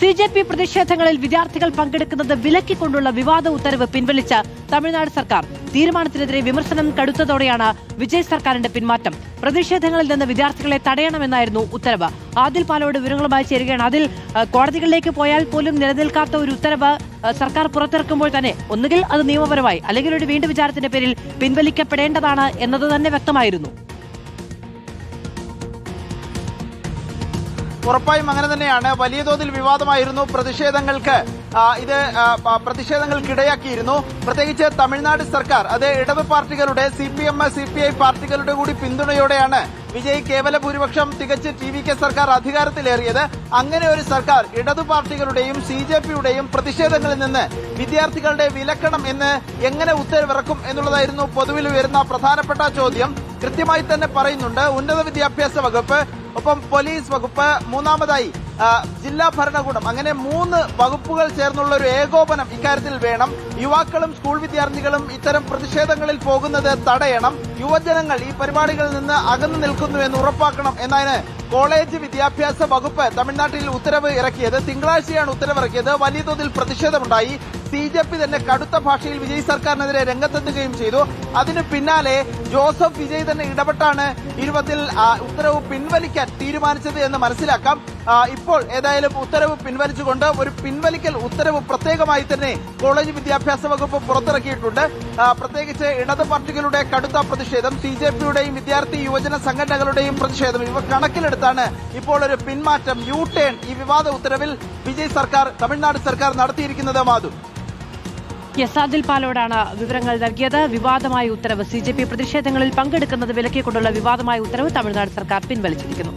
CJP പ്രതിഷേധങ്ങളിൽ വിദ്യാർത്ഥികൾ പങ്കെടുക്കുന്നത് വിലക്കിക്കൊണ്ടുള്ള വിവാദ ഉത്തരവ് പിൻവലിച്ച തമിഴ്നാട് സർക്കാർ. തീരുമാനത്തിനെതിരെ വിമർശനം കടുത്തതോടെയാണ് വിജയ് സർക്കാരിന്റെ പിന്മാറ്റം. പ്രതിഷേധങ്ങളിൽ നിന്ന് വിദ്യാർത്ഥികളെ തടയണമെന്നായിരുന്നു ഉത്തരവ്. ആദിൽ പാലോട് വിവരങ്ങളുമായി ചേരുകയാണ്. അതിൽ കോടതികളിലേക്ക് പോയാൽ പോലും നിലനിൽക്കാത്ത ഒരു ഉത്തരവ് സർക്കാർ പുറത്തിറക്കുമ്പോൾ തന്നെ ഒന്നുകിൽ അത് നിയമപരമായി അല്ലെങ്കിൽ ഒരു വീണ്ടും വിചാരത്തിന്റെ പേരിൽ പിൻവലിക്കപ്പെടേണ്ടതാണ് എന്നത് തന്നെ വ്യക്തമായിരുന്നു. ഉറപ്പായും അങ്ങനെ തന്നെയാണ്. വലിയ തോതിൽ വിവാദമായിരുന്നു. പ്രതിഷേധങ്ങൾക്കിടയാക്കിയിരുന്നു. പ്രത്യേകിച്ച് തമിഴ്നാട് സർക്കാർ അത് ഇടത് പാർട്ടികളുടെ CPM, CPI പാർട്ടികളുടെ കൂടി പിന്തുണയോടെയാണ് വിജയ് കേവല ഭൂരിപക്ഷം തികച്ച് TVK സർക്കാർ അധികാരത്തിലേറിയത്. അങ്ങനെ ഒരു സർക്കാർ ഇടതു പാർട്ടികളുടെയും CJPയുടെയും പ്രതിഷേധങ്ങളിൽ നിന്ന് വിദ്യാർത്ഥികളുടെ വിലക്കണം എന്ന് എങ്ങനെ ഉത്തരവിറക്കും എന്നുള്ളതായിരുന്നു പൊതുവിൽ ഉയരുന്ന പ്രധാനപ്പെട്ട ചോദ്യം. കൃത്യമായി തന്നെ പറയുന്നുണ്ട് ഉന്നത വിദ്യാഭ്യാസ വകുപ്പ്, ഒപ്പം പോലീസ് വകുപ്പ്, മൂന്നാമതായി ജില്ലാ ഭരണകൂടം, അങ്ങനെ 3 വകുപ്പുകൾ ചേർന്നുള്ള ഒരു ഏകോപനം ഇക്കാര്യത്തിൽ വേണം. യുവാക്കളും സ്കൂൾ വിദ്യാർത്ഥികളും ഇത്തരം പ്രതിഷേധങ്ങളിൽ പോകുന്നത് തടയണം. യുവജനങ്ങൾ ഈ പരിപാടികളിൽ നിന്ന് അകന്നു നിൽക്കുന്നു എന്ന് ഉറപ്പാക്കണം എന്നതിന് കോളേജ് വിദ്യാഭ്യാസ വകുപ്പ് തമിഴ്നാട്ടിൽ ഉത്തരവ് ഇറക്കിയത്. തിങ്കളാഴ്ചയാണ് ഉത്തരവിറക്കിയത്. വലിയ തോതിൽ പ്രതിഷേധമുണ്ടായി. CJP തന്നെ കടുത്ത ഭാഷയിൽ വിജയ് സർക്കാരിനെതിരെ രംഗത്തെത്തുകയും ചെയ്തു. അതിന് പിന്നാലെ ജോസഫ് വിജയ് തന്നെ ഇടപെട്ടാണ് ഇരുപത്തിൽ ഉത്തരവ് പിൻവലിക്കാൻ തീരുമാനിച്ചത് എന്ന് മനസ്സിലാക്കാം. ഇപ്പോൾ ഏതായാലും ഉത്തരവ് പിൻവലിച്ചുകൊണ്ട് ഒരു പിൻവലിക്കൽ ഉത്തരവ് പ്രത്യേകമായി തന്നെ കോളേജ് വിദ്യാഭ്യാസ വകുപ്പ് പുറത്തിറക്കിയിട്ടുണ്ട്. പ്രത്യേകിച്ച് ഇടത് പാർട്ടികളുടെ കടുത്ത പ്രതിഷേധം, CJPയുടെയും വിദ്യാർത്ഥി യുവജന സംഘടനകളുടെയും പ്രതിഷേധം, ഇവ കണക്കിലെടുത്താണ് ഇപ്പോൾ ഒരു പിന്മാറ്റം, U-turn ഈ വിവാദ ഉത്തരവിൽ വിജയ് സർക്കാർ, തമിഴ്നാട് സർക്കാർ നടത്തിയിരിക്കുന്നത്. മാധു, ആദിൽ പാലോടാണ് വിവരങ്ങൾ നൽകിയത്. വിവാദമായ ഉത്തരവ്, CJP പ്രതിഷേധങ്ങളിൽ പങ്കെടുക്കുന്നത് വിലക്കിക്കൊണ്ടുള്ള വിവാദമായ ഉത്തരവ് തമിഴ്നാട് സർക്കാർ പിൻവലിച്ചിരിക്കുന്നു.